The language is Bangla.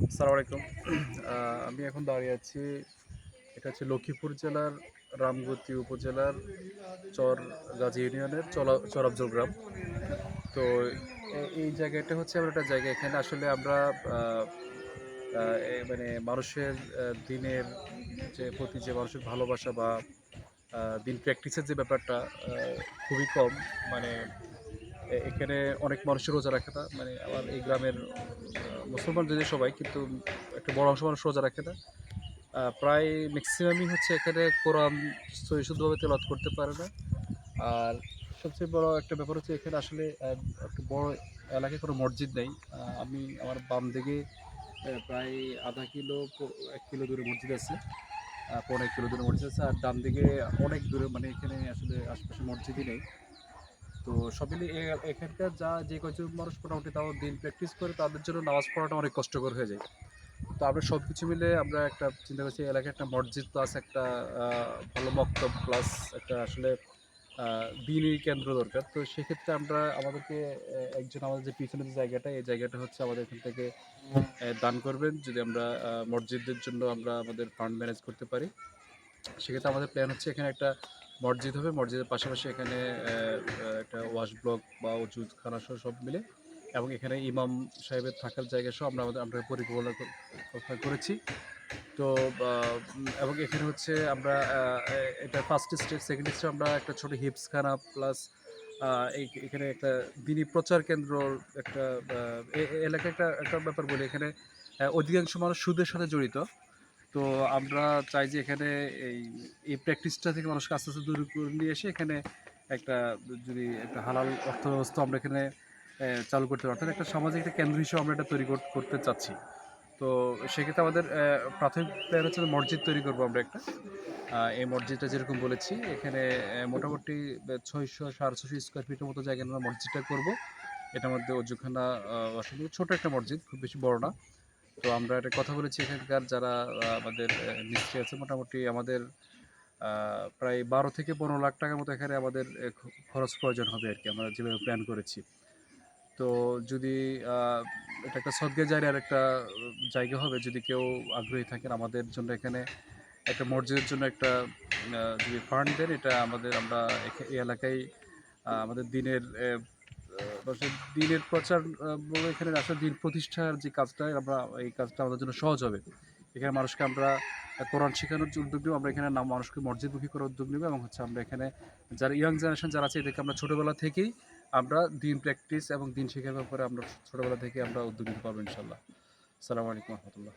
আসসালামু আলাইকুম। আমি এখন দাঁড়িয়ে আছি, এটা হচ্ছে লক্ষ্মীপুর জেলার রামগতি উপজেলার চরগাজী ইউনিয়নের চরাবজল গ্রাম। তো এই জায়গাটা হচ্ছে এমন একটা জায়গা, এখানে আসলে আমরা আহ, আহ, মানে মানুষের দিনের প্রতি যে মানুষের ভালোবাসা বা দিন প্র্যাকটিসের যে ব্যাপারটা খুবই কম। মানে এখানে অনেক মানুষের রোজা রাখে না, মানে আমার এই গ্রামের মুসলমান যদি সবাই, কিন্তু একটা বড় অংশ মানুষ রোজা রাখে না। প্রায় ম্যাক্সিমামই হচ্ছে এখানে কোরআন শুদ্ধভাবে তেলাওয়াত করতে পারে না। আর সবচেয়ে বড় একটা ব্যাপার হচ্ছে এখানে আসলে একটা বড় এলাকায় কোনো মসজিদ নেই। আমি আমার বাম দিকে প্রায় আধা কিলো 1 কিলো দূরে মসজিদ আছে, 1.5 কিলো দূরে মসজিদ আছে, আর ডান দিকে অনেক দূরে, মানে এখানে আসলে আশেপাশে মসজিদই নেই। তো সব মিলিয়ে এখানকার যে কয়েকজন মানুষ মোটামুটি তাও দিন প্র্যাকটিস করে, তাদের জন্য নামাজ পড়াটা অনেক কষ্টকর হয়ে যায়। তো আমরা সব কিছু মিলে আমরা একটা চিন্তা করছি, এলাকায় একটা মসজিদ প্লাস একটা ভালো মক্তব প্লাস একটা আসলে দিনই কেন্দ্র দরকার। তো সেক্ষেত্রে আমরা আমাদেরকে একজন, আমাদের যে পিছনে যে জায়গাটা, এই জায়গাটা হচ্ছে আমাদের এখান থেকে দান করবেন, যদি আমরা মসজিদের জন্য আমরা আমাদের ফান্ড ম্যানেজ করতে পারি। সেক্ষেত্রে আমাদের প্ল্যান হচ্ছে এখানে একটা মসজিদ হবে, মসজিদের পাশাপাশি এখানে একটা ওয়াশ ব্লক বা ওষুধখানা সহ সব মিলে, এবং এখানে ইমাম সাহেবের থাকার জায়গা সহ আমরা পরিকল্পনা করেছি। তো এবং এখানে হচ্ছে আমরা এটা ফার্স্ট স্টেপ, সেকেন্ড স্টেপ আমরা একটা ছোট হিপসখানা প্লাস এখানে একটা দিনী প্রচার কেন্দ্র, একটা এলাকায় একটা একটা ব্যাপার বলি, এখানে অধিকাংশ মানুষ সুদের সাথে জড়িত। তো আমরা চাই যে এখানে এই এই প্র্যাকটিসটা থেকে মানুষকে আস্তে আস্তে দূর করে নিয়ে এসে এখানে একটা, যদি একটা হালাল অর্থ ব্যবস্থা আমরা এখানে চালু করতে পারি, অর্থাৎ একটা সামাজিক একটা কেন্দ্র হিসেবে আমরা এটা তৈরি করতে চাচ্ছি। তো সেক্ষেত্রে আমাদের প্রাথমিক প্ল্যান হচ্ছে মসজিদ তৈরি করবো আমরা একটা। এই মসজিদটা যেরকম বলেছি, এখানে মোটামুটি 600-650 স্কোয়ার ফিটের মতো জায়গায় আমরা মসজিদটা করবো। এটার মধ্যে অজুখানা, আসলে ছোট একটা মসজিদ, খুব বেশি বড় না। তো আমরা একটা কথা বলেছি, এখানকার যারা আমাদের মিস্ত্রি আছে, মোটামুটি আমাদের প্রায় 12 থেকে 15 লাখ টাকার মতো এখানে আমাদের খরচ প্রয়োজন হবে আর কি, আমরা যেভাবে প্ল্যান করেছি। তো যদি এটা একটা সদকা জারিয়ার একটা জায়গা হবে, যদি কেউ আগ্রহী থাকেন আমাদের জন্য এখানে একটা মসজিদের জন্য একটা যদি ফান্ড দেন, এটা আমরা এই এলাকায় আমাদের দিনের দিনের প্রচার বলে, এখানে আসলে দিন প্রতিষ্ঠার যে কাজটা, আমরা এই কাজটা আমাদের জন্য সহজ হবে। এখানে মানুষকে আমরা কোরআন শেখানোর যে উদ্যোগ নেব, আমরা এখানে মানুষকে মসজিদমুখী করার উদ্যোগ নেব, এবং হচ্ছে আমরা এখানে যারা ইয়াং জেনারেশন যারা আছে, এদেরকে আমরা ছোটোবেলা থেকেই আমরা দিন প্র্যাকটিস এবং দিন শেখার ব্যাপারে আমরা ছোটোবেলা থেকে আমরা উদ্যোগ নিতে পারবো ইনশাল্লাহ। আসসালামু আলাইকুম রহমতুল্লাহ।